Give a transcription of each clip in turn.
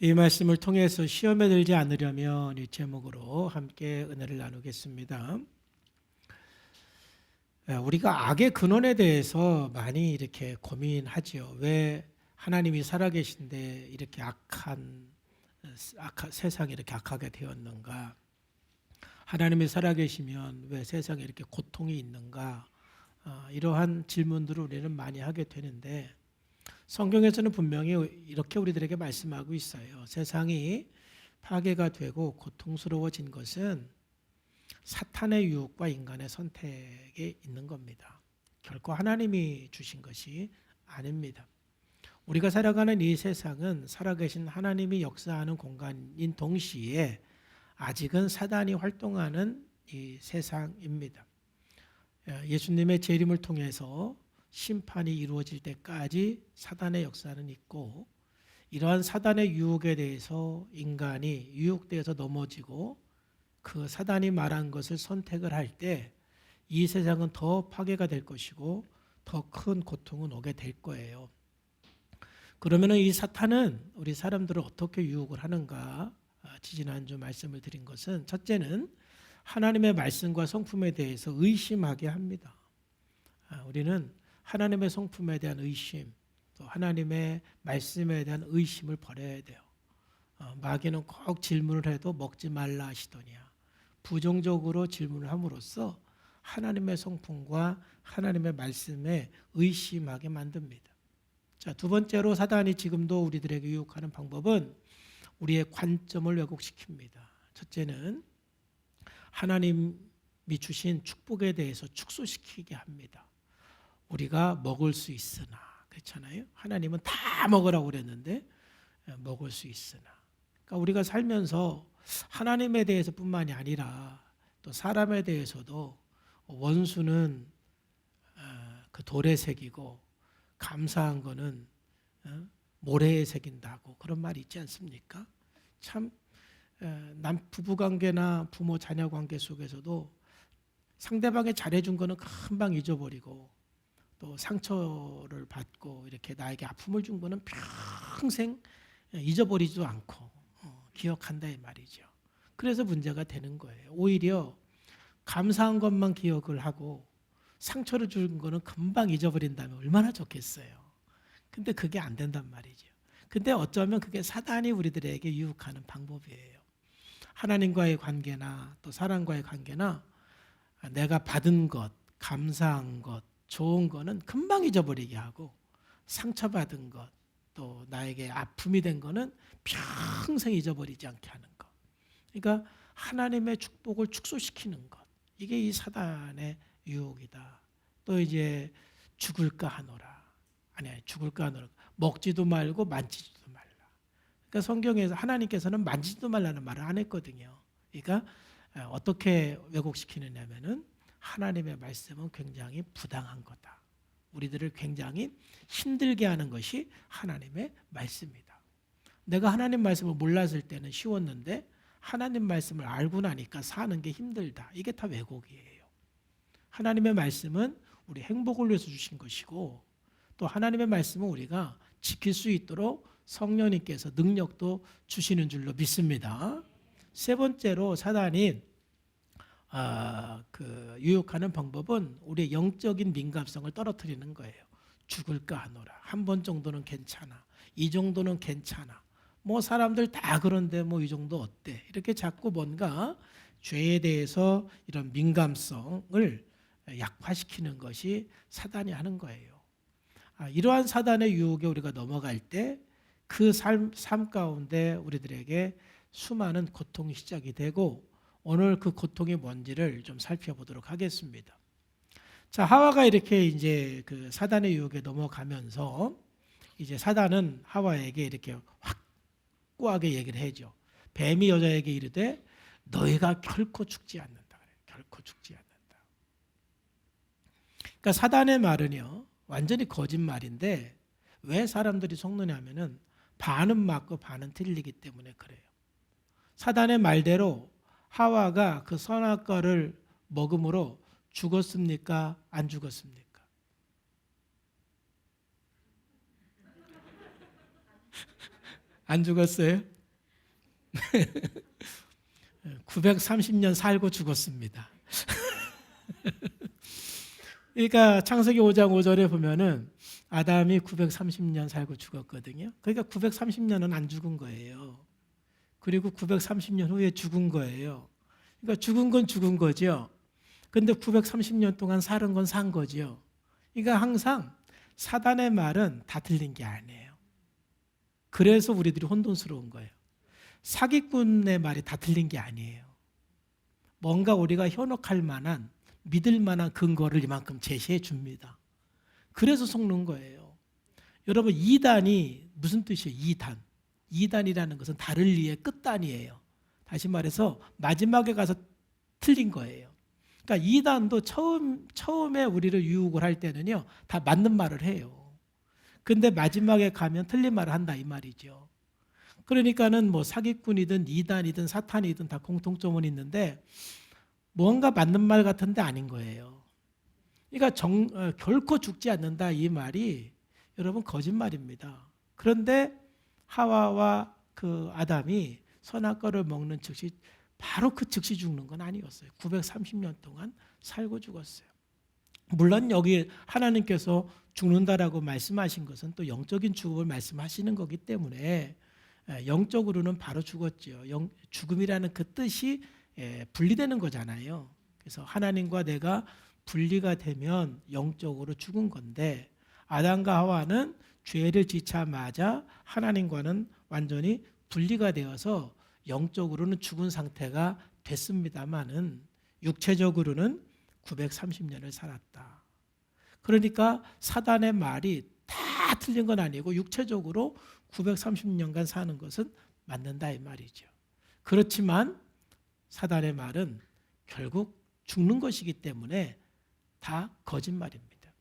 이 말씀을 통해서 시험에 들지 않으려면 이 제목으로 함께 은혜를 나누겠습니다. 우리가 악의 근원에 대해서 많이 이렇게 고민하지요. 왜 하나님이 살아계신데 이렇게 세상이 이렇게 악하게 되었는가? 하나님이 살아계시면 왜 세상에 이렇게 고통이 있는가? 이러한 질문들을 우리는 많이 하게 되는데 성경에서는 분명히 이렇게 우리들에게 말씀하고 있어요. 세상이 파괴가 되고 고통스러워진 것은 사탄의 유혹과 인간의 선택에 있는 겁니다. 결코 하나님이 주신 것이 아닙니다. 우리가 살아가는 이 세상은 살아계신 하나님이 역사하는 공간인 동시에 아직은 사단이 활동하는 이 세상입니다. 예수님의 재림을 통해서 심판이 이루어질 때까지 사단의 역사는 있고, 이러한 사단의 유혹에 대해서 인간이 유혹되어서 넘어지고 그 사단이 말한 것을 선택을 할 때 이 세상은 더 파괴가 될 것이고 더 큰 고통은 오게 될 거예요. 그러면 이 사탄은 우리 사람들을 어떻게 유혹을 하는가? 지지난주 말씀을 드린 것은, 첫째는 하나님의 말씀과 성품에 대해서 의심하게 합니다. 우리는 하나님의 성품에 대한 의심, 또 하나님의 말씀에 대한 의심을 버려야 돼요. 마귀는 꼭 질문을 해도 먹지 말라 하시더냐. 부정적으로 질문을 함으로써 하나님의 성품과 하나님의 말씀에 의심하게 만듭니다. 자, 두 번째로 사단이 지금도 우리들에게 유혹하는 방법은 우리의 관점을 왜곡시킵니다. 첫째는 하나님이 주신 축복에 대해서 축소시키게 합니다. 우리가 먹을 수 있으나, 그렇잖아요. 하나님은 다 먹으라고 그랬는데 먹을 수 있으나. 그러니까 우리가 살면서 하나님에 대해서뿐만이 아니라 또 사람에 대해서도 원수는 그 돌에 새기고 감사한 거는 모래에 새긴다고 그런 말이 있지 않습니까? 참 부부관계나 부모 자녀 관계 속에서도 상대방이 잘해준 거는 금방 잊어버리고, 또 상처를 받고 이렇게 나에게 아픔을 준 거는 평생 잊어버리지도 않고 기억한다 이 말이죠. 그래서 문제가 되는 거예요. 오히려 감사한 것만 기억을 하고 상처를 준 거는 금방 잊어버린다면 얼마나 좋겠어요. 근데 그게 안 된단 말이죠. 근데 어쩌면 그게 사단이 우리들에게 유혹하는 방법이에요. 하나님과의 관계나 또 사람과의 관계나 내가 받은 것, 감사한 것, 좋은 거는 금방 잊어버리게 하고, 상처받은 것, 또 나에게 아픔이 된 거는 평생 잊어버리지 않게 하는 것. 그러니까 하나님의 축복을 축소시키는 것. 이게 이 사단의 유혹이다. 또 이제 죽을까 하노라. 아니, 죽을까 하노라. 먹지도 말고 만지지도 말라. 그러니까 성경에서 하나님께서는 만지지도 말라는 말을 안 했거든요. 그러니까 어떻게 왜곡시키느냐면은 하나님의 말씀은 굉장히 부당한 거다. 우리들을 굉장히 힘들게 하는 것이 하나님의 말씀이다. 내가 하나님 말씀을 몰랐을 때는 쉬웠는데 하나님 말씀을 알고 나니까 사는 게 힘들다. 이게 다 왜곡이에요. 하나님의 말씀은 우리 행복을 위해서 주신 것이고, 또 하나님의 말씀은 우리가 지킬 수 있도록 성령님께서 능력도 주시는 줄로 믿습니다. 세 번째로 사단이 유혹하는 방법은 우리의 영적인 민감성을 떨어뜨리는 거예요. 죽을까 하노라. 한 번 정도는 괜찮아. 이 정도는 괜찮아. 뭐 사람들 다 그런데 뭐 이 정도 어때? 이렇게 자꾸 뭔가 죄에 대해서 이런 민감성을 약화시키는 것이 사단이 하는 거예요. 이러한 사단의 유혹에 우리가 넘어갈 때 그 삶 가운데 우리들에게 수많은 고통이 시작이 되고, 오늘 그 고통이 뭔지를 좀 살펴보도록 하겠습니다. 자, 하와가 이렇게 이제 그 사단의 유혹에 넘어가면서 이제 사단은 하와에게 이렇게 확고하게 얘기를 해죠. 뱀이 여자에게 이르되 너희가 결코 죽지 않는다. 결코 죽지 않는다. 그러니까 사단의 말은요, 완전히 거짓말인데 왜 사람들이 속느냐면은 반은 맞고 반은 틀리기 때문에 그래요. 사단의 말대로 하와가 그 선악과를 먹음으로 죽었습니까? 안 죽었습니까? 안 죽었어요? 930년 살고 죽었습니다. 그러니까 창세기 5장 5절에 보면은 아담이 930년 살고 죽었거든요. 그러니까 930년은 안 죽은 거예요. 그리고 930년 후에 죽은 거예요. 그러니까 죽은 건 죽은 거죠. 근데 930년 동안 사는 건 산 거죠. 그러니까 항상 사단의 말은 다 틀린 게 아니에요. 그래서 우리들이 혼돈스러운 거예요. 사기꾼의 말이 다 틀린 게 아니에요. 뭔가 우리가 현혹할 만한, 믿을 만한 근거를 이만큼 제시해 줍니다. 그래서 속는 거예요. 여러분, 이단이 무슨 뜻이에요? 이단. 이단이라는 것은 다를 리의 끝단이에요. 다시 말해서 마지막에 가서 틀린 거예요. 그러니까 이단도 처음에 우리를 유혹을 할 때는요, 다 맞는 말을 해요. 근데 마지막에 가면 틀린 말을 한다 이 말이죠. 그러니까는 뭐 사기꾼이든 이단이든 사탄이든 다 공통점은 있는데 뭔가 맞는 말 같은데 아닌 거예요. 그러니까 결코 죽지 않는다 이 말이 여러분 거짓말입니다. 그런데 하와와 그 아담이 선악과를 먹는 즉시 바로 그 즉시 죽는 건 아니었어요. 930년 동안 살고 죽었어요. 물론 여기 하나님께서 죽는다라고 말씀하신 것은 또 영적인 죽음을 말씀하시는 거기 때문에 영적으로는 바로 죽었죠. 죽음이라는 그 뜻이 분리되는 거잖아요. 그래서 하나님과 내가 분리가 되면 영적으로 죽은 건데 아담과 하와는 죄를 지자마자 하나님과는 완전히 분리가 되어서 영적으로는 죽은 상태가 됐습니다마는 육체적으로는 930년을 살았다. 그러니까 사단의 말이 다 틀린 건 아니고 육체적으로 930년간 사는 것은 맞는다 이 말이죠. 그렇지만 사단의 말은 결국 죽는 것이기 때문에 다 거짓말입니다.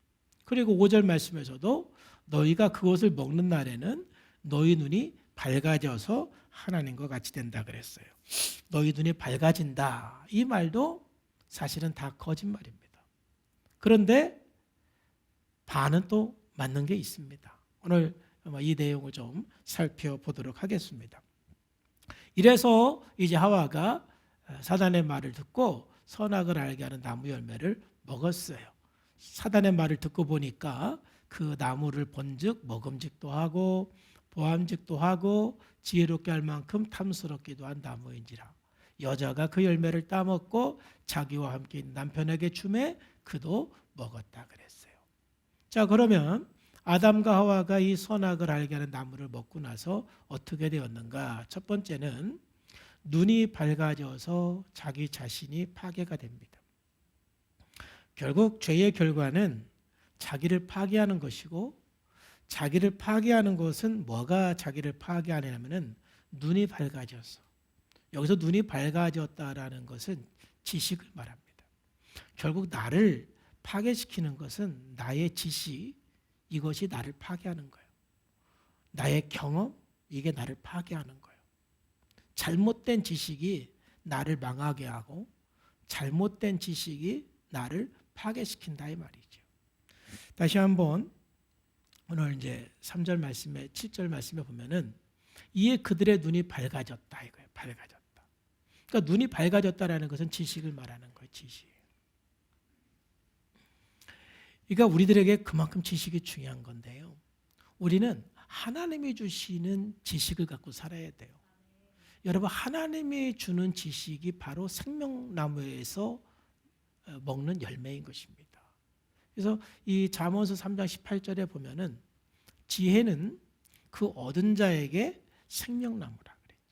그리고 5절 말씀에서도 너희가 그것을 먹는 날에는 너희 눈이 밝아져서 하나님과 같이 된다 그랬어요. 너희 눈이 밝아진다. 이 말도 사실은 다 거짓말입니다. 그런데 반은 또 맞는 게 있습니다. 오늘 이 내용을 좀 살펴보도록 하겠습니다. 이래서 이제 하와가 사단의 말을 듣고 선악을 알게 하는 나무 열매를 먹었어요. 사단의 말을 듣고 보니까 그 나무를 본즉 먹음직도 하고 보암직도 하고 지혜롭게 할 만큼 탐스럽기도 한 나무인지라. 여자가 그 열매를 따먹고 자기와 함께 있는 남편에게 주매 그도 먹었다 그랬어요. 자, 그러면 아담과 하와가 이 선악을 알게 하는 나무를 먹고 나서 어떻게 되었는가? 첫 번째는 눈이 밝아져서 자기 자신이 파괴가 됩니다. 결국 죄의 결과는 자기를 파괴하는 것이고 자기를 파괴하는 것은 뭐가 자기를 파괴하냐면은 눈이 밝아져서 여기서 눈이 밝아졌다라는 것은 지식을 말합니다. 결국 나를 파괴시키는 것은 나의 지식 이것이 나를 파괴하는 거예요. 나의 경험 이게 나를 파괴하는 거예요. 잘못된 지식이 나를 망하게 하고 잘못된 지식이 나를 파괴시킨다 이 말이죠. 다시 한번 오늘 이제 3절 말씀에 7절 말씀에 보면은 이에 그들의 눈이 밝아졌다 이거예요. 밝아졌다. 그러니까 눈이 밝아졌다라는 것은 지식을 말하는 거예요. 지식. 그러니까 우리들에게 그만큼 지식이 중요한 건데요. 우리는 하나님이 주시는 지식을 갖고 살아야 돼요. 여러분 하나님이 주는 지식이 바로 생명나무에서 먹는 열매인 것입니다. 그래서 이 잠언서 3장 18절에 보면은 지혜는 그 얻은 자에게 생명나무라 그랬죠.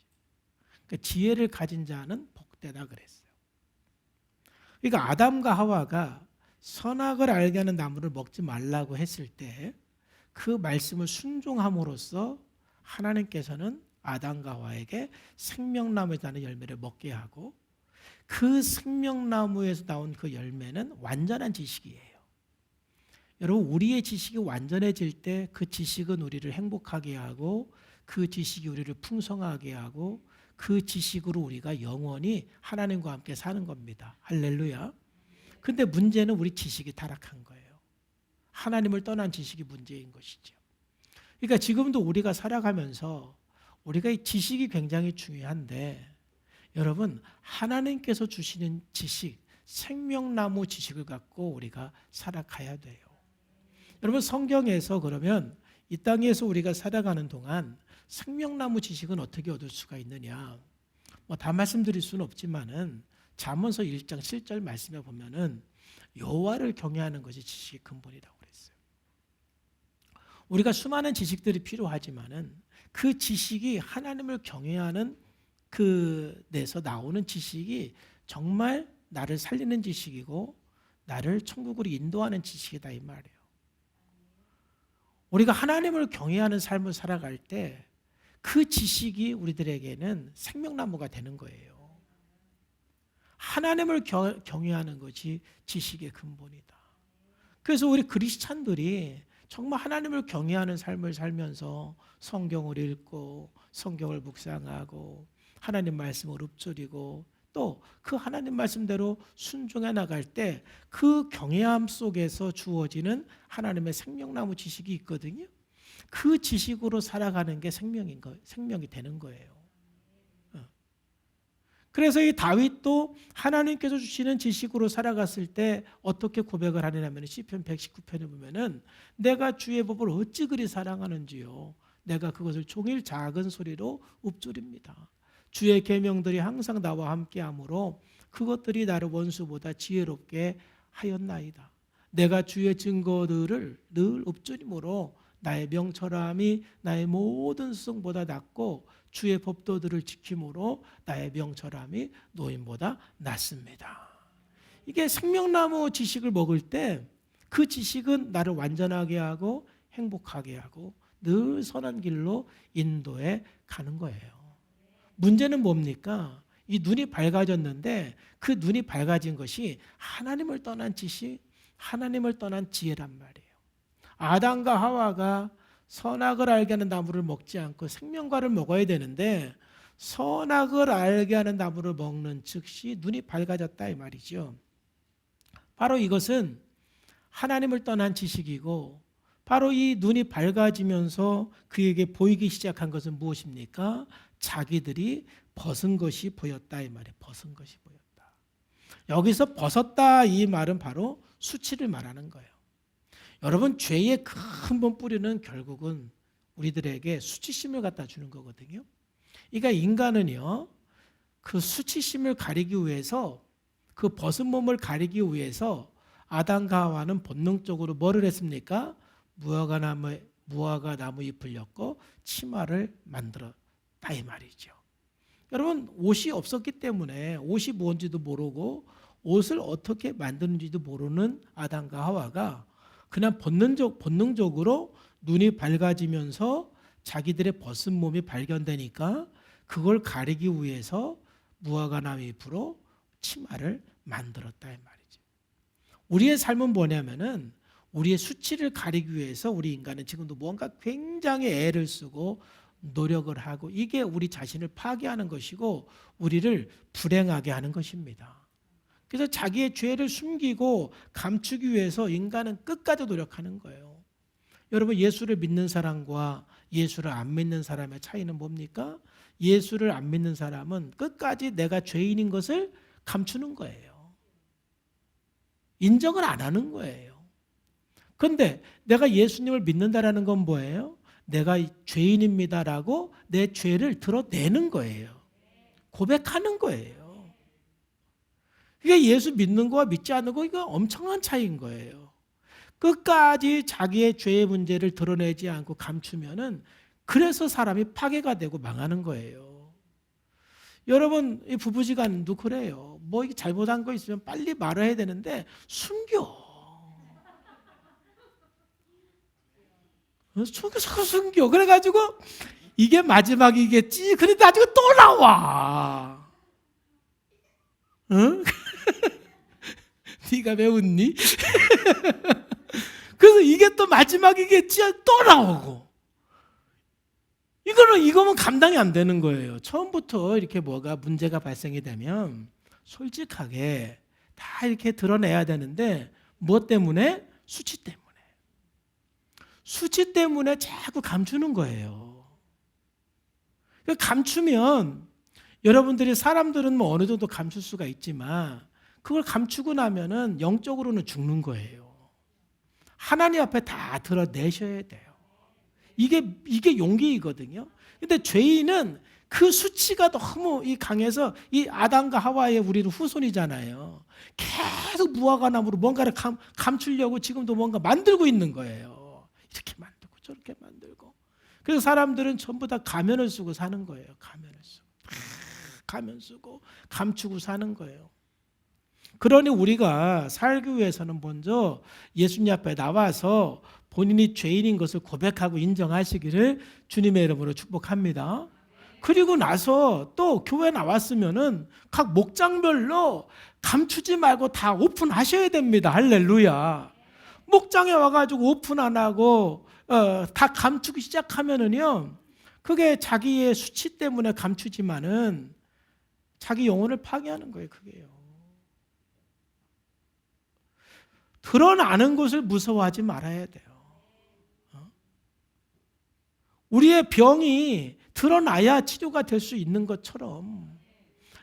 그러니까 지혜를 가진 자는 복되다 그랬어요. 그러니까 아담과 하와가 선악을 알게 하는 나무를 먹지 말라고 했을 때 그 말씀을 순종함으로써 하나님께서는 아담과 하와에게 생명나무에서 나는 열매를 먹게 하고 그 생명나무에서 나온 그 열매는 완전한 지식이에요. 여러분 우리의 지식이 완전해질 때 그 지식은 우리를 행복하게 하고 그 지식이 우리를 풍성하게 하고 그 지식으로 우리가 영원히 하나님과 함께 사는 겁니다. 할렐루야. 근데 문제는 우리 지식이 타락한 거예요. 하나님을 떠난 지식이 문제인 것이죠. 그러니까 지금도 우리가 살아가면서 우리가 이 지식이 굉장히 중요한데 여러분 하나님께서 주시는 지식, 생명나무 지식을 갖고 우리가 살아가야 돼요. 여러분 성경에서 그러면 이 땅에서 우리가 살아가는 동안 생명나무 지식은 어떻게 얻을 수가 있느냐? 뭐 다 말씀드릴 수는 없지만은 잠언서 1장 7절 말씀에 보면은 여호와를 경외하는 것이 지식의 근본이라고 그랬어요. 우리가 수많은 지식들이 필요하지만은 그 지식이 하나님을 경외하는 그 데서 나오는 지식이 정말 나를 살리는 지식이고 나를 천국으로 인도하는 지식이다 이 말이에요. 우리가 하나님을 경외하는 삶을 살아갈 때 그 지식이 우리들에게는 생명나무가 되는 거예요. 하나님을 경외하는 것이 지식의 근본이다. 그래서 우리 크리스찬들이 정말 하나님을 경외하는 삶을 살면서 성경을 읽고 성경을 묵상하고 하나님 말씀을 읊조리고 또 그 하나님 말씀대로 순종해 나갈 때 그 경외함 속에서 주어지는 하나님의 생명나무 지식이 있거든요. 그 지식으로 살아가는 게 생명이 되는 거예요. 그래서 이 다윗도 하나님께서 주시는 지식으로 살아갔을 때 어떻게 고백을 하느냐면 시편 119편에 보면은 내가 주의 법을 어찌 그리 사랑하는지요. 내가 그것을 종일 작은 소리로 읊조립니다. 주의 계명들이 항상 나와 함께하므로 그것들이 나를 원수보다 지혜롭게 하였나이다. 내가 주의 증거들을 늘 읊조림으로 나의 명철함이 나의 모든 수송보다 낫고 주의 법도들을 지킴으로 나의 명철함이 노인보다 낫습니다. 이게 생명나무 지식을 먹을 때 그 지식은 나를 완전하게 하고 행복하게 하고 늘 선한 길로 인도해 가는 거예요. 문제는 뭡니까? 이 눈이 밝아졌는데 그 눈이 밝아진 것이 하나님을 떠난 지식, 하나님을 떠난 지혜란 말이에요. 아담과 하와가 선악을 알게 하는 나무를 먹지 않고 생명과를 먹어야 되는데 선악을 알게 하는 나무를 먹는 즉시 눈이 밝아졌다 이 말이죠. 바로 이것은 하나님을 떠난 지식이고 바로 이 눈이 밝아지면서 그에게 보이기 시작한 것은 무엇입니까? 자기들이 벗은 것이 보였다 이 말이에요. 벗은 것이 보였다. 여기서 벗었다 이 말은 바로 수치를 말하는 거예요. 여러분 죄의 근본 뿌리는 결국은 우리들에게 수치심을 갖다 주는 거거든요. 그러니까 인간은요 그 수치심을 가리기 위해서 그 벗은 몸을 가리기 위해서 아담과 하와는 본능적으로 뭐를 했습니까? 무화과 나무 잎을 엮고 치마를 만들었다 이 말이죠. 여러분 옷이 없었기 때문에 옷이 뭔지도 모르고 옷을 어떻게 만드는지도 모르는 아담과 하와가 그냥 본능적으로 눈이 밝아지면서 자기들의 벗은 몸이 발견되니까 그걸 가리기 위해서 무화과 나무 잎으로 치마를 만들었다 이 말이죠. 우리의 삶은 뭐냐면은 우리의 수치를 가리기 위해서 우리 인간은 지금도 뭔가 굉장히 애를 쓰고 노력을 하고 이게 우리 자신을 파괴하는 것이고 우리를 불행하게 하는 것입니다. 그래서 자기의 죄를 숨기고 감추기 위해서 인간은 끝까지 노력하는 거예요. 여러분 예수를 믿는 사람과 예수를 안 믿는 사람의 차이는 뭡니까? 예수를 안 믿는 사람은 끝까지 내가 죄인인 것을 감추는 거예요. 인정을 안 하는 거예요. 그런데 내가 예수님을 믿는다라는 건 뭐예요? 내가 죄인입니다라고 내 죄를 드러내는 거예요. 고백하는 거예요. 이게 예수 믿는 거와 믿지 않는 거 이거 엄청난 차이인 거예요. 끝까지 자기의 죄의 문제를 드러내지 않고 감추면은 그래서 사람이 파괴가 되고 망하는 거예요. 여러분 이 부부지간도 그래요. 뭐 이게 잘못한 거 있으면 빨리 말해야 되는데 숨겨. 숨겨. 그래가지고 이게 마지막이겠지. 그런데 나중에 또 나와. 응? 네가 왜 웃니? 그래서 이게 또 마지막이겠지. 또 나오고. 이거는 감당이 안 되는 거예요. 처음부터 이렇게 뭐가 문제가 발생이 되면 솔직하게 다 이렇게 드러내야 되는데 무엇 때문에? 수치 때문에. 수치 때문에 자꾸 감추는 거예요. 감추면 여러분들이 사람들은 뭐 어느 정도 감출 수가 있지만 그걸 감추고 나면은 영적으로는 죽는 거예요. 하나님 앞에 다 드러내셔야 돼요. 이게 용기이거든요. 근데 죄인은 그 수치가 너무 강해서 이 아담과 하와의 우리는 후손이잖아요. 계속 무화과 나무로 뭔가를 감추려고 지금도 뭔가 만들고 있는 거예요. 이렇게 만들고 저렇게 만들고. 그래서 사람들은 전부 다 가면을 쓰고 사는 거예요. 가면을 쓰고. 가면 쓰고 감추고 사는 거예요. 그러니 우리가 살기 위해서는 먼저 예수님 앞에 나와서 본인이 죄인인 것을 고백하고 인정하시기를 주님의 이름으로 축복합니다. 그리고 나서 또 교회 나왔으면은 각 목장별로 감추지 말고 다 오픈하셔야 됩니다. 할렐루야. 목장에 와가지고 오픈 안 하고 다 감추기 시작하면은요, 그게 자기의 수치 때문에 감추지만은 자기 영혼을 파괴하는 거예요. 그게요. 드러나는 것을 무서워하지 말아야 돼요. 우리의 병이 드러나야 치료가 될 수 있는 것처럼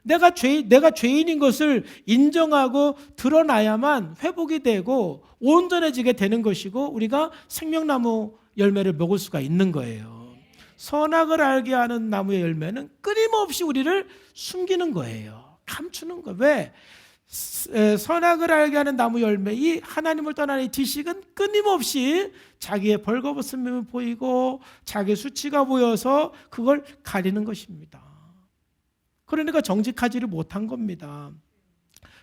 내가 죄인인 것을 인정하고 드러나야만 회복이 되고 온전해지게 되는 것이고 우리가 생명나무 열매를 먹을 수가 있는 거예요. 선악을 알게 하는 나무의 열매는 끊임없이 우리를 숨기는 거예요. 감추는 거예요. 왜? 선악을 알게 하는 나무 열매, 이 하나님을 떠나는 지식은 끊임없이 자기의 벌거벗음이 보이고 자기의 수치가 보여서 그걸 가리는 것입니다. 그러니까 정직하지를 못한 겁니다.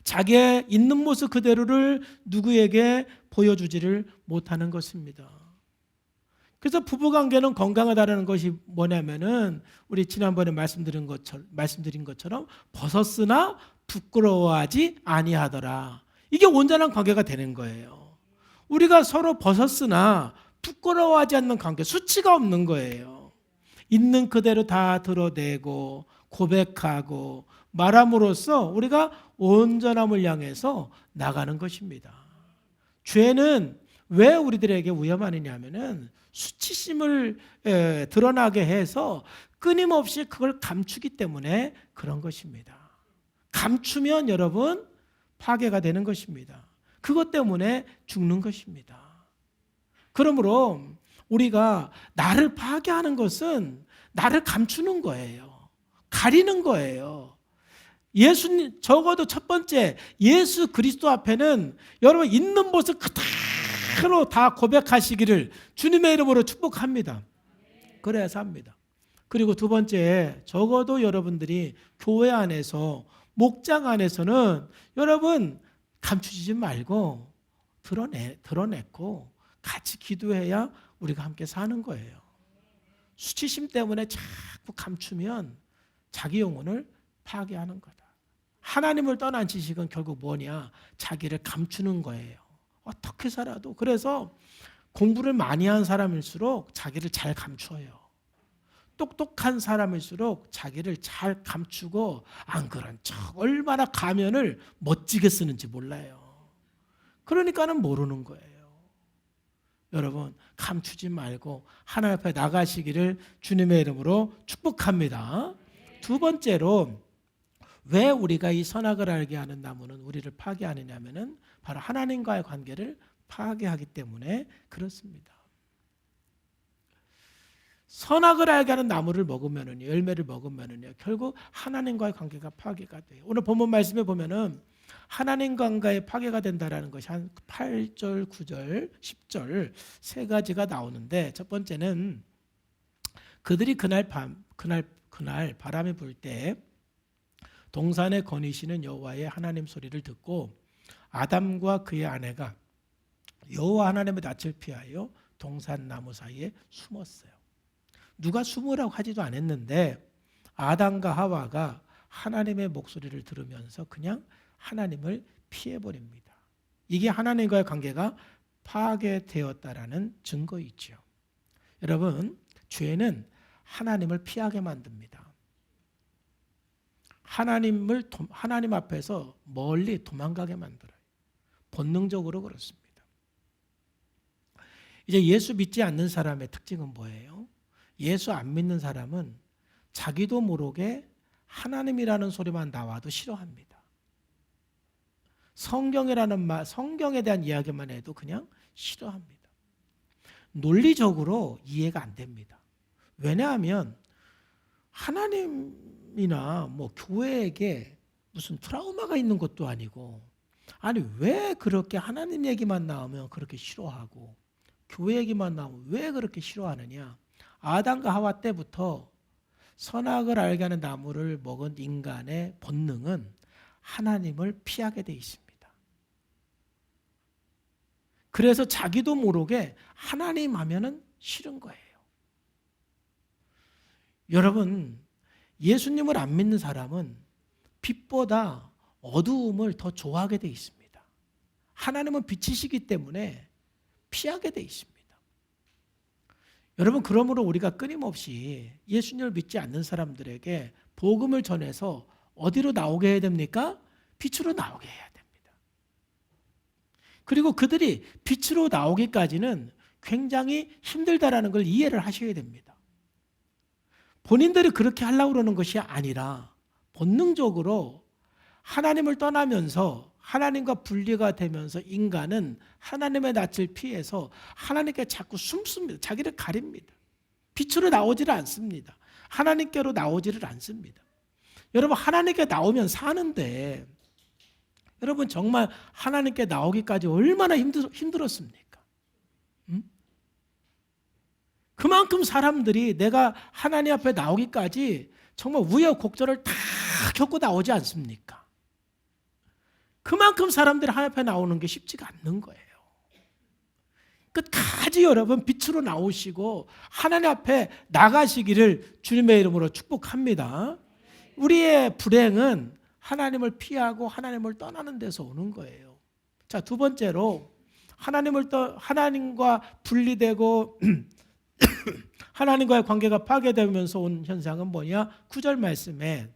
자기의 있는 모습 그대로를 누구에게 보여주지를 못하는 것입니다. 그래서 부부관계는 건강하다는 것이 뭐냐면은 우리 지난번에 말씀드린 것처럼 벗었으나 부끄러워하지 아니하더라. 이게 온전한 관계가 되는 거예요. 우리가 서로 벗었으나 부끄러워하지 않는 관계, 수치가 없는 거예요. 있는 그대로 다 드러내고 고백하고 말함으로써 우리가 온전함을 향해서 나가는 것입니다. 죄는 왜 우리들에게 위험하느냐 하면은 수치심을 드러나게 해서 끊임없이 그걸 감추기 때문에 그런 것입니다. 감추면 여러분 파괴가 되는 것입니다. 그것 때문에 죽는 것입니다. 그러므로 우리가 나를 파괴하는 것은 나를 감추는 거예요. 가리는 거예요. 예수님, 적어도 첫 번째 예수 그리스도 앞에는 여러분 있는 모습 그대로 다 고백하시기를 주님의 이름으로 축복합니다. 그래서 합니다. 그리고 두 번째, 적어도 여러분들이 교회 안에서 목장 안에서는 여러분 감추지 말고 드러내고 같이 기도해야 우리가 함께 사는 거예요. 수치심 때문에 자꾸 감추면 자기 영혼을 파괴하는 거다. 하나님을 떠난 지식은 결국 뭐냐? 자기를 감추는 거예요. 어떻게 살아도. 그래서 공부를 많이 한 사람일수록 자기를 잘 감춰요. 똑똑한 사람일수록 자기를 잘 감추고 안 그런 척 얼마나 가면을 멋지게 쓰는지 몰라요. 그러니까는 모르는 거예요. 여러분 감추지 말고 하나님 앞에 나가시기를 주님의 이름으로 축복합니다. 두 번째로 왜 우리가 이 선악을 알게 하는 나무는 우리를 파괴하느냐 하면은 바로 하나님과의 관계를 파괴하기 때문에 그렇습니다. 선악을 알게 하는 나무를 먹으면은 열매를 먹으면은요 결국 하나님과의 관계가 파괴가 돼요. 오늘 본문 말씀에 보면은 하나님과의 파괴가 된다라는 것이 한 8절, 9절, 10절 세 가지가 나오는데 첫 번째는 그들이 그날 바람이 불 때 동산에 거니시는 여호와의 하나님 소리를 듣고 아담과 그의 아내가 여호와 하나님의 낯을 피하여 동산 나무 사이에 숨었어요. 누가 숨으라고 하지도 않았는데 아담과 하와가 하나님의 목소리를 들으면서 그냥 하나님을 피해버립니다. 이게 하나님과의 관계가 파괴되었다라는 증거이죠. 여러분, 죄는 하나님을 피하게 만듭니다. 하나님 앞에서 멀리 도망가게 만들어요. 본능적으로 그렇습니다. 이제 예수 믿지 않는 사람의 특징은 뭐예요? 예수 안 믿는 사람은 자기도 모르게 하나님이라는 소리만 나와도 싫어합니다. 성경이라는 말, 성경에 대한 이야기만 해도 그냥 싫어합니다. 논리적으로 이해가 안 됩니다. 왜냐하면 하나님이나 뭐 교회에게 무슨 트라우마가 있는 것도 아니고, 아니 왜 그렇게 하나님 얘기만 나오면 그렇게 싫어하고 교회 얘기만 나오면 왜 그렇게 싫어하느냐. 아담과 하와 때부터 선악을 알게 하는 나무를 먹은 인간의 본능은 하나님을 피하게 돼 있습니다. 그래서 자기도 모르게 하나님 하면은 싫은 거예요. 여러분, 예수님을 안 믿는 사람은 빛보다 어두움을 더 좋아하게 돼 있습니다. 하나님은 빛이시기 때문에 피하게 돼 있습니다. 여러분, 그러므로 우리가 끊임없이 예수님을 믿지 않는 사람들에게 복음을 전해서 어디로 나오게 해야 됩니까? 빛으로 나오게 해야 됩니다. 그리고 그들이 빛으로 나오기까지는 굉장히 힘들다라는 걸 이해를 하셔야 됩니다. 본인들이 그렇게 하려고 그러는 것이 아니라 본능적으로 하나님을 떠나면서 하나님과 분리가 되면서 인간은 하나님의 낯을 피해서 하나님께 자꾸 숨습니다. 자기를 가립니다. 빛으로 나오지를 않습니다. 하나님께로 나오지를 않습니다. 여러분, 하나님께 나오면 사는데 여러분 정말 하나님께 나오기까지 얼마나 힘들었습니까? 그만큼 사람들이 내가 하나님 앞에 나오기까지 정말 우여곡절을 다 겪고 나오지 않습니까? 그만큼 사람들이 하나님 앞에 나오는 게 쉽지가 않는 거예요. 끝까지 여러분 빛으로 나오시고 하나님 앞에 나가시기를 주님의 이름으로 축복합니다. 우리의 불행은 하나님을 피하고 하나님을 떠나는 데서 오는 거예요. 자, 두 번째로 하나님과 분리되고 하나님과의 관계가 파괴되면서 온 현상은 뭐냐? 9절 말씀에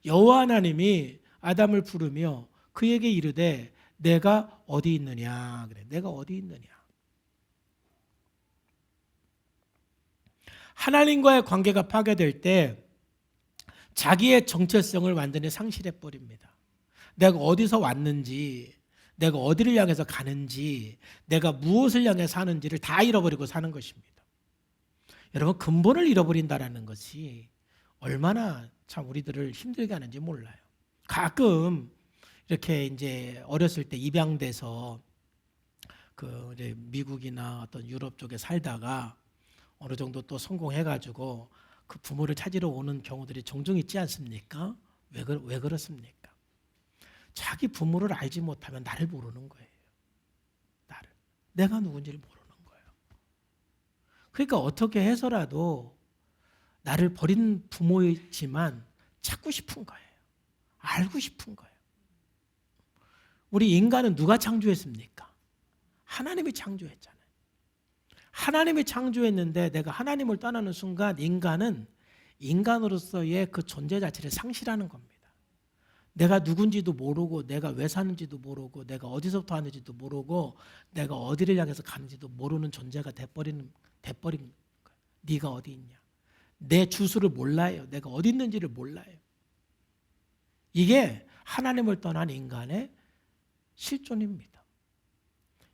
여호와 하나님이 아담을 부르며 그에게 이르되 내가 어디 있느냐? 그래. 내가 어디 있느냐? 하나님과의 관계가 파괴될 때 자기의 정체성을 완전히 상실해 버립니다. 내가 어디서 왔는지, 내가 어디를 향해서 가는지, 내가 무엇을 향해 사는지를 다 잃어버리고 사는 것입니다. 여러분, 근본을 잃어버린다는 것이 얼마나 참 우리들을 힘들게 하는지 몰라요. 가끔 이렇게 이제 어렸을 때 입양돼서 그 이제 미국이나 어떤 유럽 쪽에 살다가 어느 정도 또 성공해가지고 그 부모를 찾으러 오는 경우들이 종종 있지 않습니까? 왜 그렇습니까? 자기 부모를 알지 못하면 나를 모르는 거예요. 나를. 내가 누군지를 모르는 거예요. 그러니까 어떻게 해서라도 나를 버린 부모이지만 찾고 싶은 거예요. 알고 싶은 거예요. 우리 인간은 누가 창조했습니까? 하나님이 창조했잖아요. 하나님이 창조했는데 내가 하나님을 떠나는 순간 인간은 인간으로서의 그 존재 자체를 상실하는 겁니다. 내가 누군지도 모르고 내가 왜 사는지도 모르고 내가 어디서부터 왔는지도 모르고 내가 어디를 향해서 가는지도 모르는 존재가 돼버린 거예요. 네가 어디 있냐? 내 주소를 몰라요. 내가 어디 있는지를 몰라요. 이게 하나님을 떠난 인간의 실존입니다.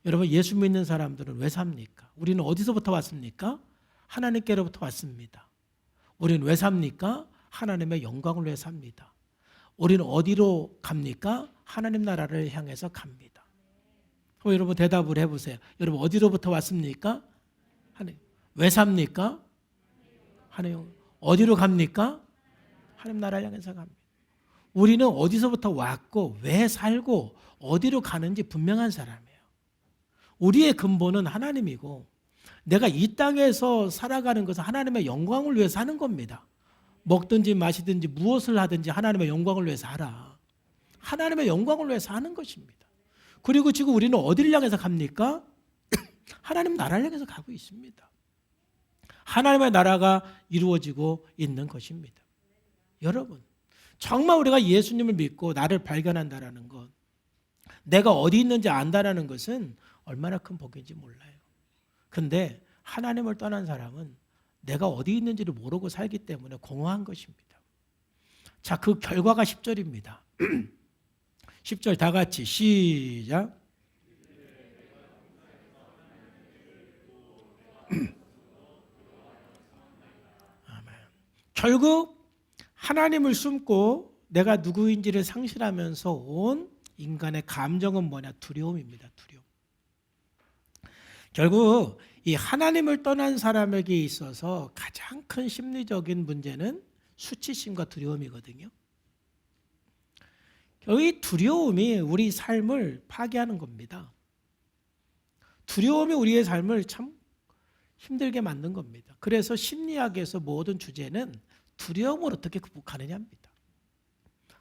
여러분, 예수 믿는 사람들은 왜 삽니까? 우리는 어디서부터 왔습니까? 하나님께로부터 왔습니다. 우리는 왜 삽니까? 하나님의 영광을 위해 삽니다. 우리는 어디로 갑니까? 하나님 나라를 향해서 갑니다. 여러분 대답을 해보세요. 여러분 어디로부터 왔습니까? 하나님. 왜 삽니까? 하나님. 어디로 갑니까? 하나님 나라를 향해서 갑니다. 우리는 어디서부터 왔고 왜 살고 어디로 가는지 분명한 사람이에요. 우리의 근본은 하나님이고 내가 이 땅에서 살아가는 것은 하나님의 영광을 위해서 하는 겁니다. 먹든지 마시든지 무엇을 하든지 하나님의 영광을 위해서 하라. 하나님의 영광을 위해서 하는 것입니다. 그리고 지금 우리는 어디를 향해서 갑니까? 하나님 나라를 향해서 가고 있습니다. 하나님의 나라가 이루어지고 있는 것입니다. 여러분, 정말 우리가 예수님을 믿고 나를 발견한다는 것, 내가 어디 있는지 안다는 것은 얼마나 큰 복인지 몰라요. 근데 하나님을 떠난 사람은 내가 어디 있는지를 모르고 살기 때문에 공허한 것입니다. 자, 그 결과가 10절입니다. 10절 다 같이 시작. 아멘. 결국 하나님을 숨고 내가 누구인지를 상실하면서 온 인간의 감정은 뭐냐? 두려움입니다. 두려움. 결국 이 하나님을 떠난 사람에게 있어서 가장 큰 심리적인 문제는 수치심과 두려움이거든요. 이 두려움이 우리 삶을 파괴하는 겁니다. 두려움이 우리의 삶을 참 힘들게 만든 겁니다. 그래서 심리학에서 모든 주제는 두려움을 어떻게 극복하느냐입니다.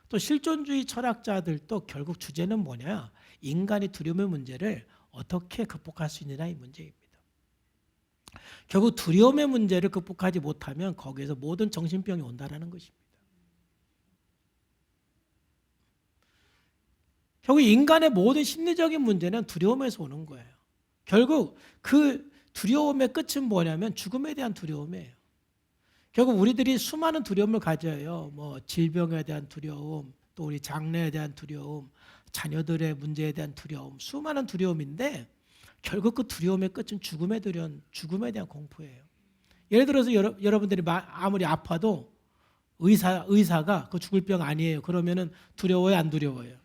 또 실존주의 철학자들도 결국 주제는 뭐냐? 인간이 두려움의 문제를 어떻게 극복할 수 있느냐의 문제입니다. 결국 두려움의 문제를 극복하지 못하면 거기에서 모든 정신병이 온다는 것입니다. 결국 인간의 모든 심리적인 문제는 두려움에서 오는 거예요. 결국 그 두려움의 끝은 뭐냐면 죽음에 대한 두려움이에요. 결국 우리들이 수많은 두려움을 가져요. 뭐 질병에 대한 두려움, 또 우리 장래에 대한 두려움, 자녀들의 문제에 대한 두려움, 수많은 두려움인데 결국 그 두려움의 끝은 죽음에 대한 공포예요. 예를 들어서 여러분들이 아무리 아파도 의사가 그 죽을 병 아니에요. 그러면은 두려워요, 안 두려워요?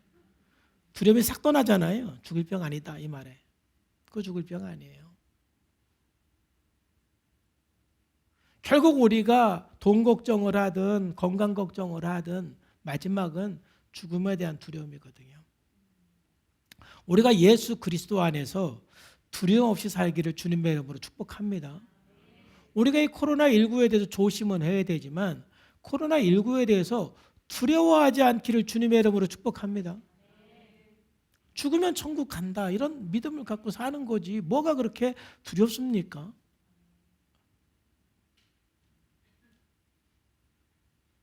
두려움이 싹 떠나잖아요. 죽을 병 아니다 이 말에. 그 죽을 병 아니에요. 결국 우리가 돈 걱정을 하든 건강 걱정을 하든 마지막은 죽음에 대한 두려움이거든요. 우리가 예수 그리스도 안에서 두려움 없이 살기를 주님의 이름으로 축복합니다. 우리가 이 코로나19에 대해서 조심은 해야 되지만 코로나19에 대해서 두려워하지 않기를 주님의 이름으로 축복합니다. 죽으면 천국 간다 이런 믿음을 갖고 사는 거지 뭐가 그렇게 두렵습니까?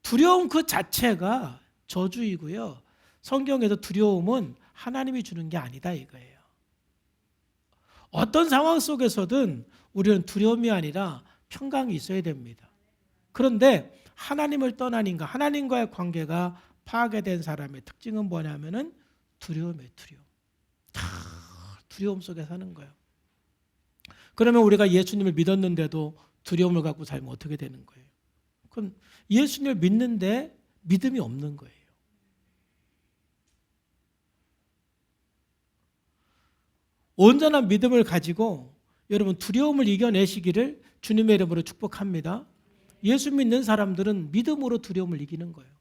두려움 그 자체가 저주이고요. 성경에서 두려움은 하나님이 주는 게 아니다 이거예요. 어떤 상황 속에서든 우리는 두려움이 아니라 평강이 있어야 됩니다. 그런데 하나님을 떠난 인간, 하나님과의 관계가 파괴된 사람의 특징은 뭐냐면은 두려움이에요. 두려움 속에 사는 거예요. 그러면 우리가 예수님을 믿었는데도 두려움을 갖고 살면 어떻게 되는 거예요? 그럼 예수님을 믿는데 믿음이 없는 거예요. 온전한 믿음을 가지고 여러분 두려움을 이겨내시기를 주님의 이름으로 축복합니다. 예수 믿는 사람들은 믿음으로 두려움을 이기는 거예요.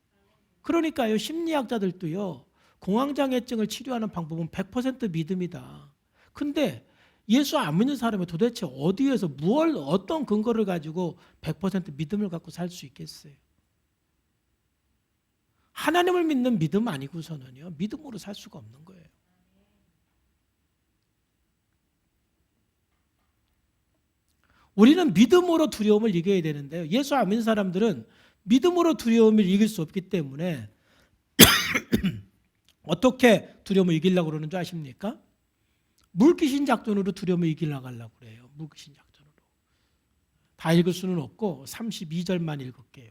그러니까요, 심리학자들도요, 공황장애증을 치료하는 방법은 100% 믿음이다. 근데 예수 안 믿는 사람이 도대체 어디에서 어떤 근거를 가지고 100% 믿음을 갖고 살 수 있겠어요? 하나님을 믿는 믿음 아니고서는요, 믿음으로 살 수가 없는 거예요. 우리는 믿음으로 두려움을 이겨야 되는데요. 예수 안 믿는 사람들은 믿음으로 두려움을 이길 수 없기 때문에 어떻게 두려움을 이기려고 그러는 줄 아십니까? 물귀신 작전으로 두려움을 이기려고 하려고 그래요. 물귀신 작전으로. 다 읽을 수는 없고 32절만 읽을게요.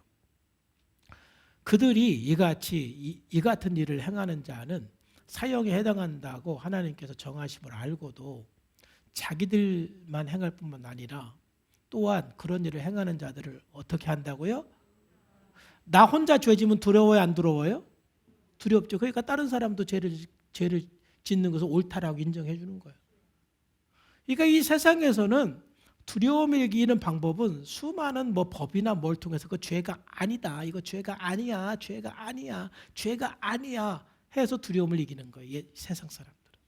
그들이 이 같은 일을 행하는 자는 사형에 해당한다고 하나님께서 정하심을 알고도 자기들만 행할 뿐만 아니라 또한 그런 일을 행하는 자들을 어떻게 한다고요? 나 혼자 죄지면 두려워요, 안 두려워요? 두렵죠. 그러니까 다른 사람도 죄를 짓는 것을 옳다라고 인정해 주는 거예요. 그러니까 이 세상에서는 두려움을 이기는 방법은 수많은 법이나 뭘 통해서 그 죄가 아니다, 이거 죄가 아니야, 죄가 아니야, 죄가 아니야 해서 두려움을 이기는 거예요. 세상 사람들은.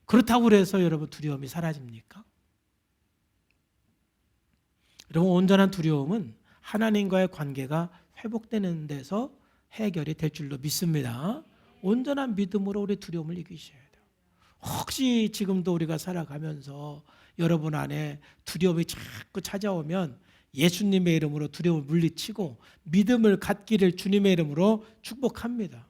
그렇다고 해서 여러분 두려움이 사라집니까? 여러분 온전한 두려움은 하나님과의 관계가 회복되는 데서 해결이 될 줄로 믿습니다. 온전한 믿음으로 우리 두려움을 이기셔야 돼요. 혹시 지금도 우리가 살아가면서 여러분 안에 두려움이 자꾸 찾아오면 예수님의 이름으로 두려움을 물리치고 믿음을 갖기를 주님의 이름으로 축복합니다.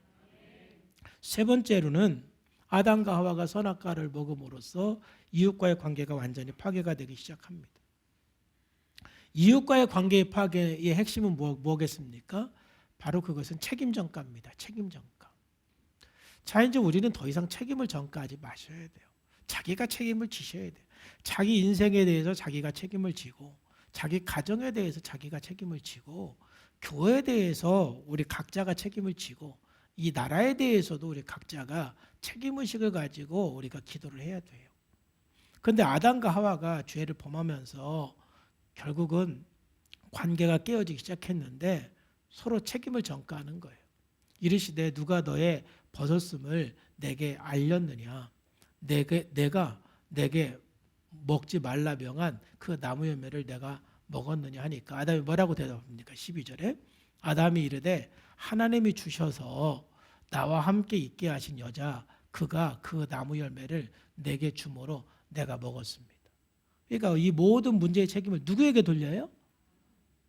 세 번째로는 아담과 하와가 선악과를 먹음으로써 이웃과의 관계가 완전히 파괴가 되기 시작합니다. 이웃과의 관계의 파괴의 핵심은 뭐겠습니까? 바로 그것은 책임 전가입니다. 책임 전가. 자, 이제 우리는 더 이상 책임을 전가하지 마셔야 돼요. 자기가 책임을 지셔야 돼요. 자기 인생에 대해서 자기가 책임을 지고, 자기 가정에 대해서 자기가 책임을 지고, 교회에 대해서 우리 각자가 책임을 지고, 이 나라에 대해서도 우리 각자가 책임의식을 가지고 우리가 기도를 해야 돼요. 그런데 아담과 하와가 죄를 범하면서 결국은 관계가 깨어지기 시작했는데 서로 책임을 전가하는 거예요. 이르시되 누가 너의 벗었음을 내게 알렸느냐? 내가 내게 먹지 말라 명한 그 나무 열매를 내가 먹었느냐 하니까 아담이 뭐라고 대답합니까? 12절에 아담이 이르되 하나님이 주셔서 나와 함께 있게 하신 여자 그가 그 나무 열매를 내게 주므로 내가 먹었습니다. 그러니까 이 모든 문제의 책임을 누구에게 돌려요?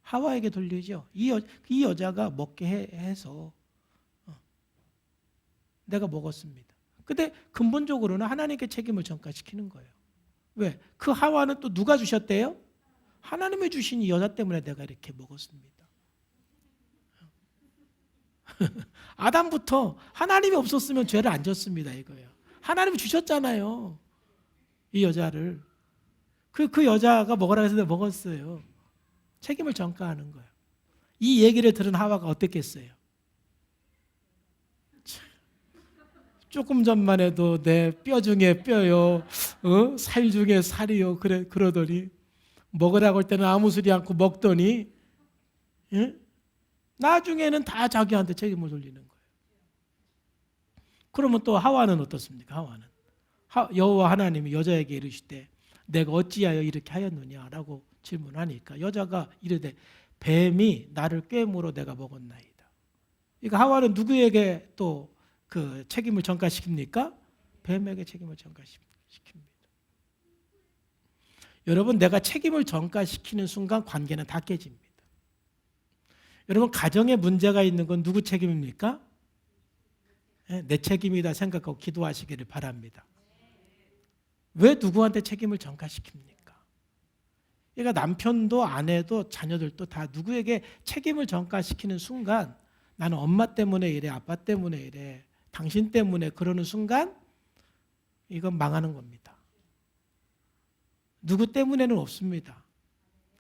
하와에게 돌리죠. 이 여자가 먹게 해서 내가 먹었습니다. 근데 근본적으로는 하나님께 책임을 전가시키는 거예요. 왜? 그 하와는 또 누가 주셨대요? 하나님이 주신 이 여자 때문에 내가 이렇게 먹었습니다. 아담부터 하나님이 없었으면 죄를 안 졌습니다. 이거예요. 하나님이 주셨잖아요. 이 여자를. 그 여자가 먹으라 해서 내가 먹었어요. 책임을 전가하는 거예요. 이 얘기를 들은 하와가 어땠겠어요? 조금 전만 해도 내 뼈 중에 뼈요, 살 중에 살이요. 그러더니 먹으라고 할 때는 아무 소리 않고 먹더니 나중에는 다 자기한테 책임을 돌리는 거예요. 그러면 또 하와는 어떻습니까? 하와는 여호와 하나님이 여자에게 이르시되 내가 어찌하여 이렇게 하였느냐라고 질문하니까 여자가 이르되 뱀이 나를 꿰물어 내가 먹었나이다. 그러니까 하와는 누구에게 또 그 책임을 전가시킵니까? 뱀에게 책임을 전가시킵니다. 여러분, 내가 책임을 전가시키는 순간 관계는 다 깨집니다. 여러분, 가정에 문제가 있는 건 누구 책임입니까? 내 책임이다 생각하고 기도하시기를 바랍니다. 왜 누구한테 책임을 전가시킵니까? 그러니까 남편도 아내도 자녀들도 다 누구에게 책임을 전가시키는 순간 나는 엄마 때문에 이래, 아빠 때문에 이래, 당신 때문에 그러는 순간 이건 망하는 겁니다. 누구 때문에는 없습니다.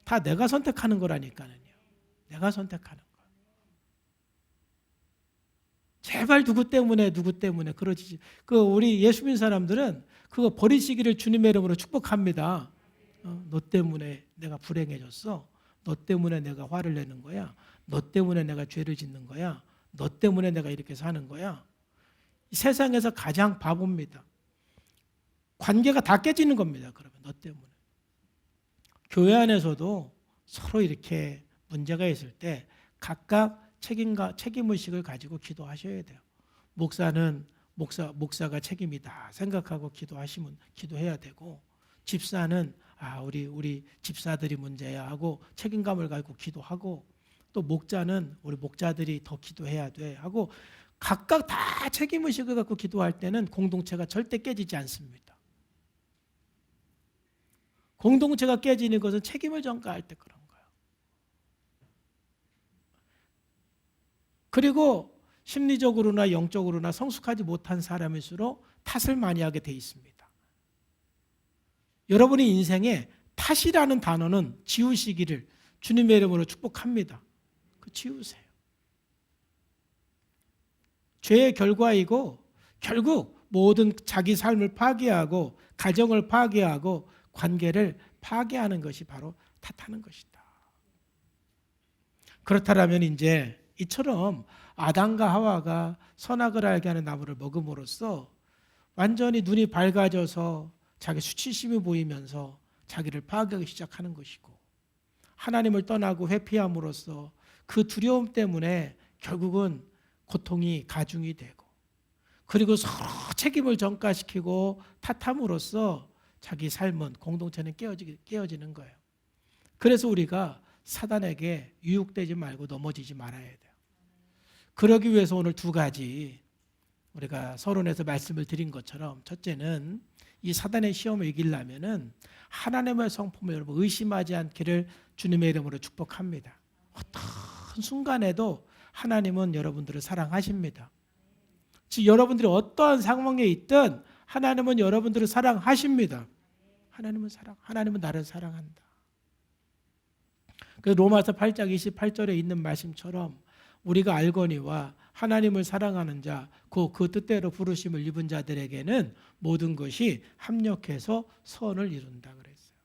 다 내가 선택하는 거라니까요. 내가 선택하는 거. 제발 누구 때문에 그러지. 우리 예수 믿는 사람들은 그거 버리시기를 주님의 이름으로 축복합니다. 너 때문에 내가 불행해졌어. 너 때문에 내가 화를 내는 거야. 너 때문에 내가 죄를 짓는 거야. 너 때문에 내가 이렇게 사는 거야. 이 세상에서 가장 바보입니다. 관계가 다 깨지는 겁니다. 그러면 너 때문에. 교회 안에서도 서로 이렇게 문제가 있을 때 각각 책임의식을 가지고 기도하셔야 돼요. 목사가 책임이다 생각하고 기도해야 되고, 집사는 우리 집사들이 문제야 하고 책임감을 가지고 기도하고, 또 목자는 우리 목자들이 더 기도해야 돼 하고 각각 다 책임의식을 갖고 기도할 때는 공동체가 절대 깨지지 않습니다. 공동체가 깨지는 것은 책임을 전가할 때 그런 거예요. 그리고 심리적으로나 영적으로나 성숙하지 못한 사람일수록 탓을 많이 하게 돼 있습니다. 여러분의 인생에 탓이라는 단어는 지우시기를 주님의 이름으로 축복합니다. 지우세요. 죄의 결과이고 결국 모든 자기 삶을 파괴하고 가정을 파괴하고 관계를 파괴하는 것이 바로 탓하는 것이다. 그렇다면 이제 이처럼 아담과 하와가 선악을 알게 하는 나무를 먹음으로써 완전히 눈이 밝아져서 자기 수치심이 보이면서 자기를 파괴하기 시작하는 것이고, 하나님을 떠나고 회피함으로써 그 두려움 때문에 결국은 고통이 가중이 되고, 그리고 서로 책임을 전가시키고 탓함으로써 자기 삶은, 공동체는 깨어지는 거예요. 그래서 우리가 사단에게 유혹되지 말고 넘어지지 말아야 돼요. 그러기 위해서 오늘 두 가지 우리가 서론에서 말씀을 드린 것처럼, 첫째는 이 사단의 시험을 이기려면은 하나님의 성품을 여러분 의심하지 않기를 주님의 이름으로 축복합니다. 어떤 순간에도 하나님은 여러분들을 사랑하십니다. 즉 여러분들이 어떠한 상황에 있든 하나님은 여러분들을 사랑하십니다. 하나님은 나를 사랑한다. 그 로마서 8장 28절에 있는 말씀처럼 우리가 알거니와 하나님을 사랑하는 자, 그 뜻대로 부르심을 입은 자들에게는 모든 것이 합력해서 선을 이룬다 그랬어요.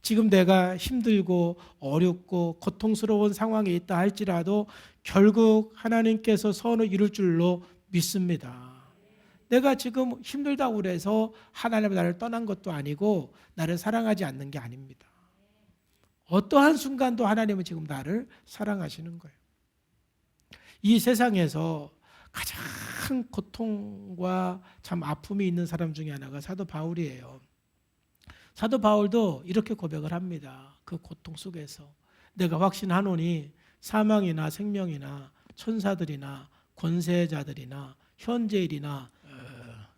지금 내가 힘들고 어렵고 고통스러운 상황에 있다 할지라도 결국 하나님께서 선을 이룰 줄로 믿습니다. 내가 지금 힘들다고 그래서 하나님은 나를 떠난 것도 아니고 나를 사랑하지 않는 게 아닙니다. 어떠한 순간도 하나님은 지금 나를 사랑하시는 거예요. 이 세상에서 가장 고통과 참 아픔이 있는 사람 중에 하나가 사도 바울이에요. 사도 바울도 이렇게 고백을 합니다. 그 고통 속에서 내가 확신하노니 사망이나 생명이나 천사들이나 권세자들이나 현재일이나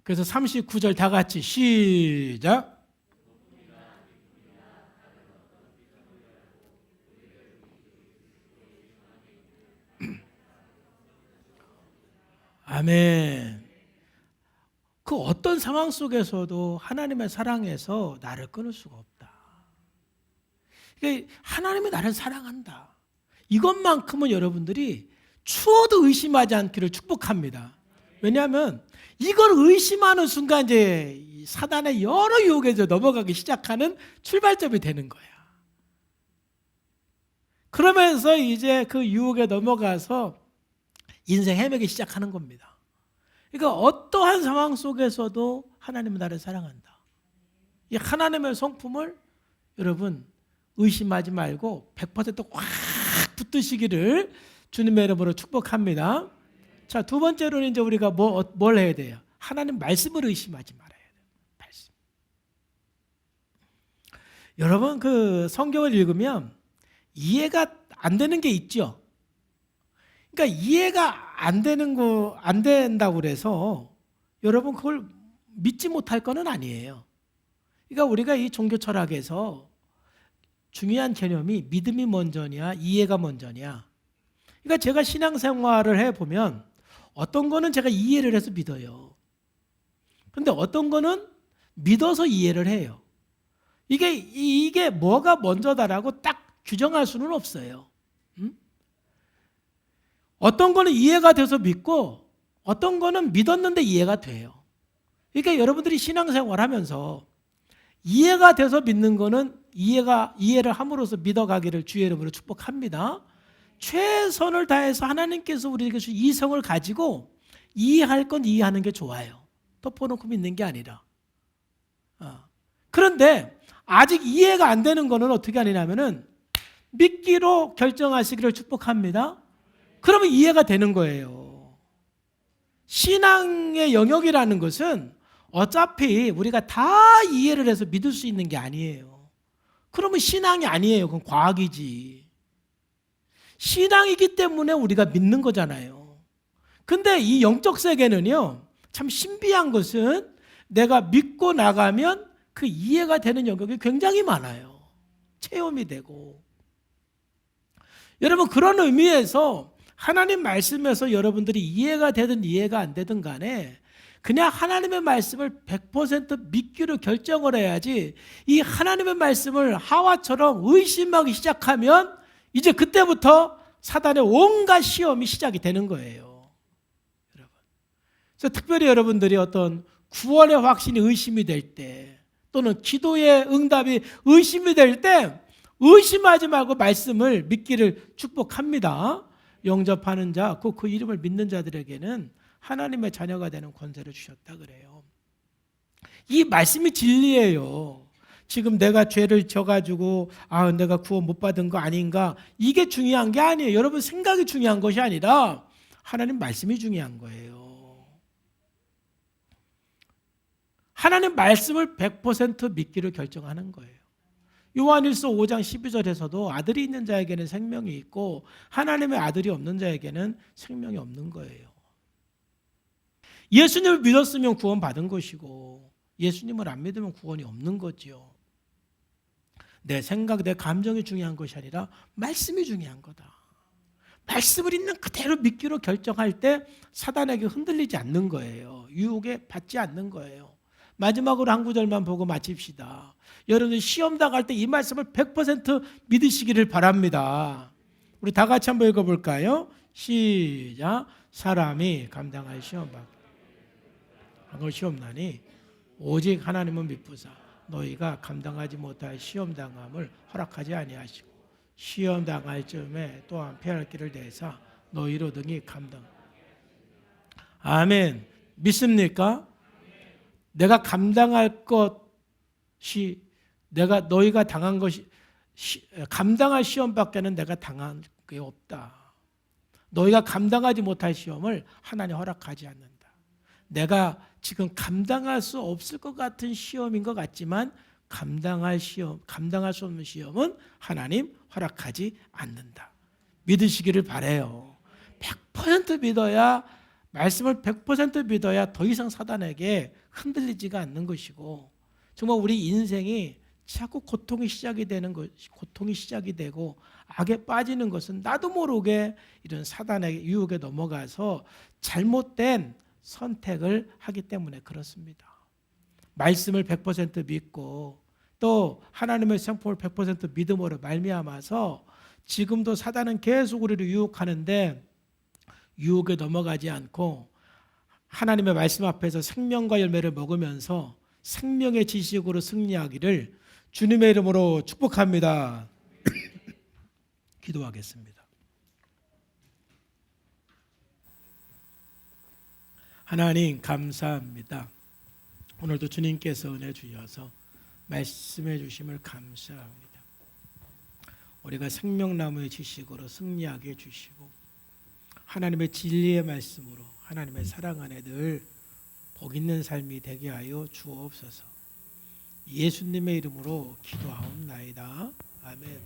그래서 39절 다 같이 시작. 아멘. 그 어떤 상황 속에서도 하나님의 사랑에서 나를 끊을 수가 없다. 그러니까 하나님이 나를 사랑한다. 이것만큼은 여러분들이 추워도 의심하지 않기를 축복합니다. 왜냐하면 이걸 의심하는 순간 이제 사단의 여러 유혹에 넘어가기 시작하는 출발점이 되는 거야. 그러면서 이제 그 유혹에 넘어가서 인생 헤매기 시작하는 겁니다. 그러니까 어떠한 상황 속에서도 하나님은 나를 사랑한다. 이 하나님의 성품을 여러분 의심하지 말고 100%꽉 붙드시기를 주님의 이름으로 축복합니다. 자, 두 번째로는 이제 우리가 뭘 해야 돼요? 하나님 말씀을 의심하지 말아야 돼요. 말씀. 여러분 그 성경을 읽으면 이해가 안 되는 게 있죠. 그러니까 이해가 안 된다고 그래서 여러분 그걸 믿지 못할 거는 아니에요. 그러니까 우리가 이 종교 철학에서 중요한 개념이 믿음이 먼저냐 이해가 먼저냐. 그러니까 제가 신앙생활을 해보면 어떤 거는 제가 이해를 해서 믿어요. 그런데 어떤 거는 믿어서 이해를 해요. 이게 뭐가 먼저다라고 딱 규정할 수는 없어요. 어떤 거는 이해가 돼서 믿고 어떤 거는 믿었는데 이해가 돼요. 그러니까 여러분들이 신앙생활 하면서 이해가 돼서 믿는 거는 이해를 함으로써 믿어가기를 주의 이름으로 축복합니다. 최선을 다해서 하나님께서 우리에게 주신 이성을 가지고 이해할 건 이해하는 게 좋아요. 덮어놓고 믿는 게 아니라. 그런데 아직 이해가 안 되는 거는 어떻게 하느냐면은 믿기로 결정하시기를 축복합니다. 그러면 이해가 되는 거예요. 신앙의 영역이라는 것은 어차피 우리가 다 이해를 해서 믿을 수 있는 게 아니에요. 그러면 신앙이 아니에요. 그건 과학이지. 신앙이기 때문에 우리가 믿는 거잖아요. 근데 이 영적 세계는요, 참 신비한 것은 내가 믿고 나가면 그 이해가 되는 영역이 굉장히 많아요. 체험이 되고. 여러분 그런 의미에서 하나님 말씀에서 여러분들이 이해가 되든 이해가 안 되든 간에 그냥 하나님의 말씀을 100% 믿기로 결정을 해야지 이 하나님의 말씀을 하와처럼 의심하기 시작하면 이제 그때부터 사단의 온갖 시험이 시작이 되는 거예요. 여러분. 그래서 특별히 여러분들이 어떤 구원의 확신이 의심이 될 때 또는 기도의 응답이 의심이 될 때 의심하지 말고 말씀을 믿기를 축복합니다. 영접하는 자, 그 이름을 믿는 자들에게는 하나님의 자녀가 되는 권세를 주셨다 그래요. 이 말씀이 진리예요. 지금 내가 죄를 져가지고 내가 구원 못 받은 거 아닌가, 이게 중요한 게 아니에요. 여러분 생각이 중요한 것이 아니라 하나님 말씀이 중요한 거예요. 하나님 말씀을 100% 믿기로 결정하는 거예요. 요한일서 5장 12절에서도 아들이 있는 자에게는 생명이 있고 하나님의 아들이 없는 자에게는 생명이 없는 거예요. 예수님을 믿었으면 구원받은 것이고 예수님을 안 믿으면 구원이 없는 거지요. 내 생각, 내 감정이 중요한 것이 아니라 말씀이 중요한 거다. 말씀을 있는 그대로 믿기로 결정할 때 사단에게 흔들리지 않는 거예요. 유혹에 받지 않는 거예요. 마지막으로 한 구절만 보고 마칩시다. 여러분들 시험 당할 때 이 말씀을 100% 믿으시기를 바랍니다. 우리 다 같이 한번 읽어볼까요? 시작. 사람이 감당할 시험 받는 것이 없나니 오직 하나님은 믿부사 너희가 감당하지 못할 시험 당함을 허락하지 아니하시고 시험 당할 즈음에 또한 피할 길을 내사 너희로 등이 감당. 아멘. 믿습니까? 내가 감당할 것이 내가 너희가 당한 것이 감당할 시험밖에는 내가 당한 게 없다. 너희가 감당하지 못할 시험을 하나님 허락하지 않는다. 내가 지금 감당할 수 없을 것 같은 시험인 것 같지만 감당할 수 없는 시험은 하나님 허락하지 않는다. 믿으시기를 바라요. 100% 믿어야 말씀을 100% 믿어야 더 이상 사단에게 흔들리지가 않는 것이고 정말 우리 인생이 자꾸 고통이 시작이 되고 악에 빠지는 것은 나도 모르게 이런 사단의 유혹에 넘어가서 잘못된 선택을 하기 때문에 그렇습니다. 말씀을 100% 믿고 또 하나님의 성품을 100% 믿음으로 말미암아서 지금도 사단은 계속 우리를 유혹하는데 유혹에 넘어가지 않고 하나님의 말씀 앞에서 생명과 열매를 먹으면서 생명의 지식으로 승리하기를 주님의 이름으로 축복합니다. 기도하겠습니다. 하나님 감사합니다. 오늘도 주님께서 은혜 주셔서 말씀해 주심을 감사합니다. 우리가 생명나무의 지식으로 승리하게 해주시고 하나님의 진리의 말씀으로 하나님의 사랑 안에 늘 복 있는 삶이 되게 하여 주옵소서. 예수님의 이름으로 기도하옵나이다. 아멘.